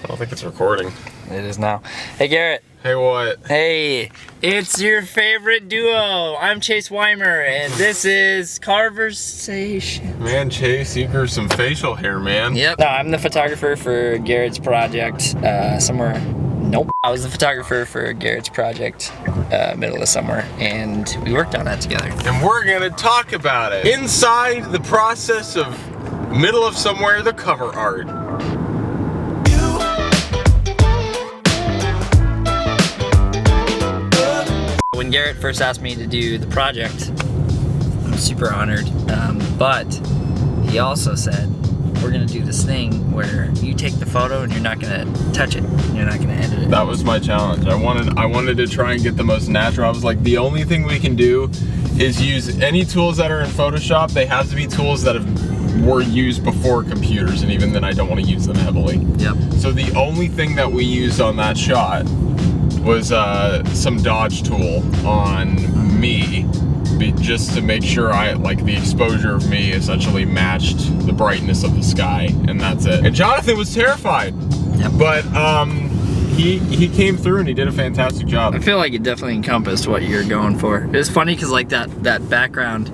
I don't think it's recording. It is now. Hey, Garrett. Hey, what? Hey, it's your favorite duo. I'm Chase Weimer, and this is Conversation. Man, Chase, you grew some facial hair, man. Yep. No, I'm the photographer for Garrett's project. Nope. I was the photographer for Garrett's project, middle of summer, and we worked on that together. And we're gonna talk about it. Inside the process of middle of somewhere, the cover art. When Garrett first asked me to do the project, I'm super honored, but he also said, we're gonna do this thing where you take the photo and you're not gonna touch it, you're not gonna edit it. That was my challenge. I wanted to try and get the most natural. I was like, the only thing we can do is use any tools that are in Photoshop. They have to be tools that were used before computers, and even then I don't want to use them heavily. Yep. So the only thing that we used on that shot was some dodge tool on me, just to make sure the exposure of me essentially matched the brightness of the sky, and that's it. And Jonathan was terrified. Yep. But he came through and he did a fantastic job. I feel like it definitely encompassed what you're going for. It was funny because like that background,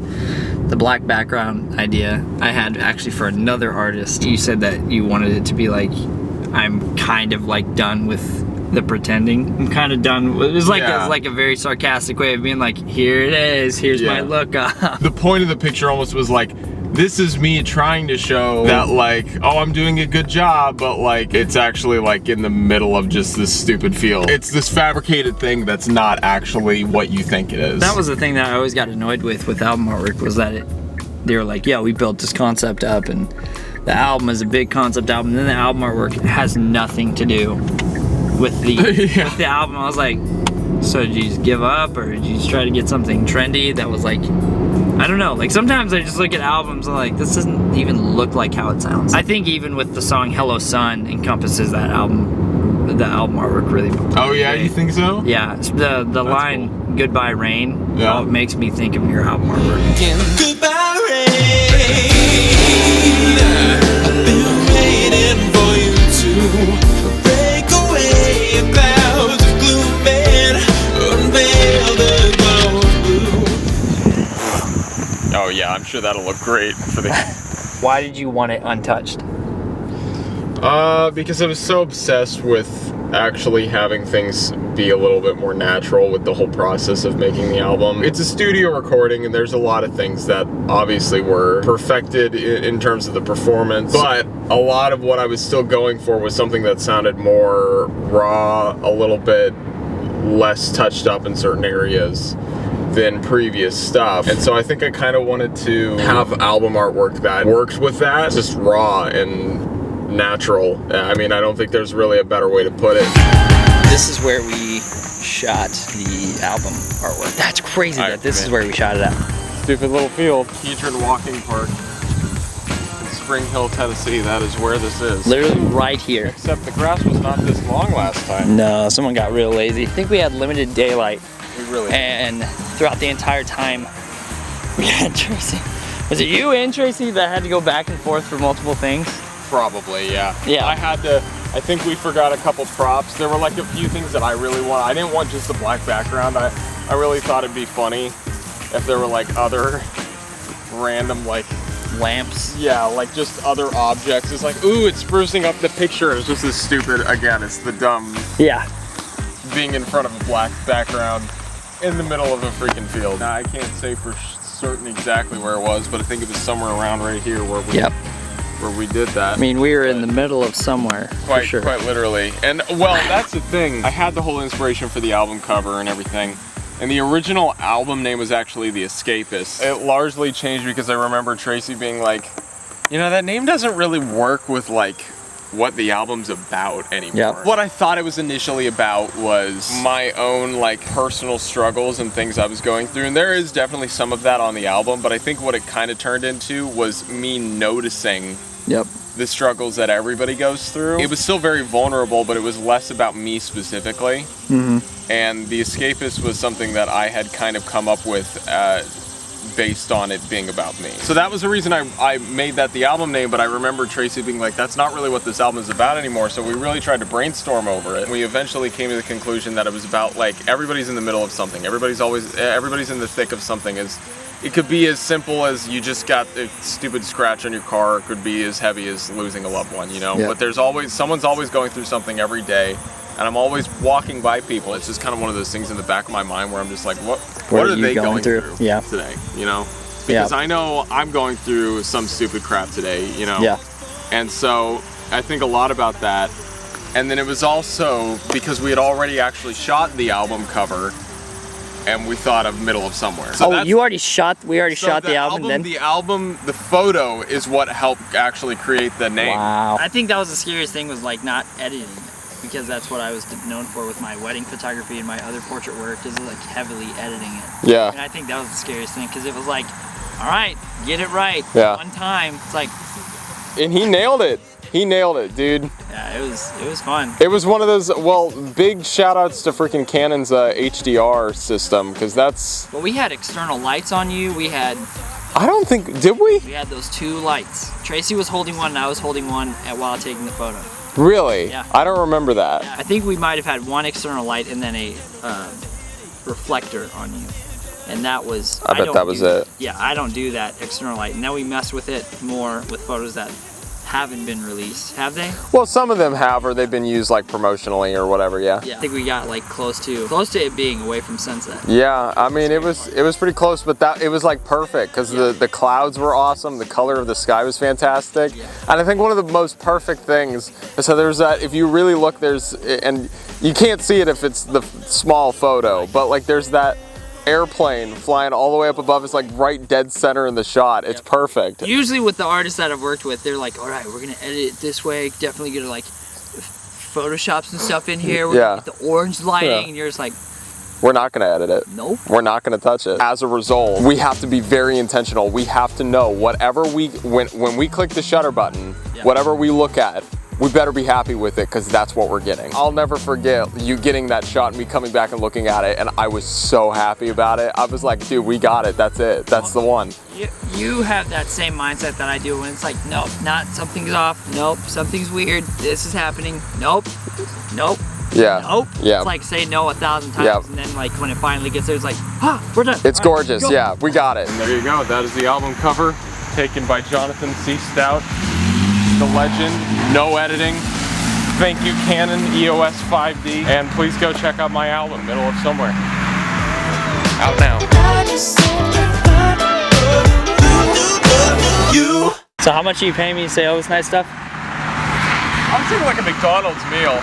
the black background idea I had actually for another artist. You said that you wanted it to be like, I'm kind of like done with the pretending. I'm kind of done. It was like a very sarcastic way of being like, here it is, here's my look up. The point of the picture almost was like, this is me trying to show that like, oh, I'm doing a good job, but like it's actually like in the middle of just this stupid field. It's this fabricated thing that's not actually what you think it is. That was the thing that I always got annoyed with album artwork, was that they were like, yeah, we built this concept up and the album is a big concept album, and then the album artwork has nothing to do with the with the album. I was like, so did you just give up, or did you just try to get something trendy that was like, I don't know, like sometimes I just look at albums and I'm like, this doesn't even look like how it sounds. I think even with the song Hello Sun encompasses that album, the album artwork really. Oh yeah, you think so? Yeah, the line cool. Goodbye Rain, yeah, it makes me think of your album artwork. Goodbye Rain, I've been waiting for you to break away clouds of gloom and unveil the glow of blue. Oh yeah, I'm sure that'll look great for the... Why did you want it untouched? Because I was so obsessed with actually having things be a little bit more natural with the whole process of making the album. It's a studio recording, and there's a lot of things that obviously were perfected in terms of the performance, but a lot of what I was still going for was something that sounded more raw, a little bit less touched up in certain areas than previous stuff. And so I think I kind of wanted to have album artwork that worked with that, just raw and natural. I mean, I don't think there's really a better way to put it. This is where we shot the album artwork. That's crazy that this is where we shot it at. Stupid little field. Hedron Walking Park in Spring Hill, Tennessee. That is where this is. Literally right here. Except the grass was not this long last time. No, someone got real lazy. I think we had limited daylight. We really And throughout the entire time, we had Tracy. Was it you and Tracy that had to go back and forth for multiple things? Probably, yeah. Yeah. I think we forgot a couple props. There were like a few things that I really want. I didn't want just the black background. I really thought it'd be funny if there were like other random like lamps. Yeah, like just other objects. It's like, ooh, it's sprucing up the picture. It's just this stupid, again, it's the dumb. Yeah. Being in front of a black background in the middle of a freaking field. Now, I can't say for certain exactly where it was, but I think it was somewhere around right here where we where we did that. I mean, we were in the middle of somewhere, quite, for sure. Quite literally. And well, that's the thing. I had the whole inspiration for the album cover and everything. And the original album name was actually The Escapist. It largely changed because I remember Tracy being like, you know, that name doesn't really work with like what the album's about anymore. Yep. What I thought it was initially about was my own like personal struggles and things I was going through, and there is definitely some of that on the album, but I think what it kind of turned into was me noticing the struggles that everybody goes through. It was still very vulnerable, but it was less about me specifically. And The Escapist was something that I had kind of come up with based on it being about me. So that was the reason I made that the album name, but I remember Tracy being like, that's not really what this album is about anymore. So we really tried to brainstorm over it. We eventually came to the conclusion that it was about, like, everybody's in the middle of something. Everybody's in the thick of something. It could be as simple as you just got a stupid scratch on your car. It could be as heavy as losing a loved one, you know? Yeah. But someone's always going through something every day. And I'm always walking by people. It's just kind of one of those things in the back of my mind where I'm just like, what are they going through today, you know? Because I know I'm going through some stupid crap today, you know? Yeah. And so I think a lot about that. And then it was also because we had already actually shot the album cover, and we thought of Middle of Somewhere. So we already shot the album then? The photo is what helped actually create the name. Wow. I think that was the scariest thing, was like not editing it, because that's what I was known for with my wedding photography and my other portrait work, is like heavily editing it. Yeah. And I think that was the scariest thing, because it was like, all right, get it right. Yeah. One time. It's like, And he nailed it. He nailed it, dude. yeah, it was fun. It was one of those, well, big shout outs to freaking Canon's HDR system, because that's... Well, we had external lights on you. We had I don't think, did we? those two lights. Tracy was holding one and I was holding one while taking the photo. Really? Yeah. I don't remember that. Yeah, I think we might have had one external light and then a reflector on you. And that was... I bet that was it. Yeah, I don't do that external light. And then we messed with it more with photos that haven't been released. Have they? Well, some of them have, or they've been used like promotionally or whatever, yeah. Yeah, I think we got like close to it being away from sunset. Yeah, I mean, it was pretty close, but it was like perfect, because the clouds were awesome, the color of the sky was fantastic. Yeah. And I think one of the most perfect things, so there's that, if you really look, and you can't see it if it's the small photo, but like there's that airplane flying all the way up above. It's like right dead center in the shot. It's perfect. Usually with the artists that I've worked with, they're like, all right, we're gonna edit it this way, definitely gonna like Photoshop some stuff in here, we're gonna get the orange lighting, and you're just like, we're not gonna edit it. nope. We're not gonna touch it. As a result, we have to be very intentional. We have to know whatever when we click the shutter button, whatever we look at, we better be happy with it, because that's what we're getting. I'll never forget you getting that shot and me coming back and looking at it, and I was so happy about it. I was like, dude, we got it. That's it. That's the one. You have that same mindset that I do when it's like, nope, something's off. Nope, something's weird. This is happening. Nope. Yeah. Nope. Yeah. It's like say no 1,000 times, and then like when it finally gets there, it's like, we're done. It's gorgeous. Go. Yeah, we got it. And there you go. That is the album cover, taken by Jonathan C. Stout, the legend. No editing. Thank you, Canon EOS 5D. And please go check out my album, Middle of Somewhere. Out now. So how much are you paying me to say all this nice stuff? I'm thinking like a McDonald's meal.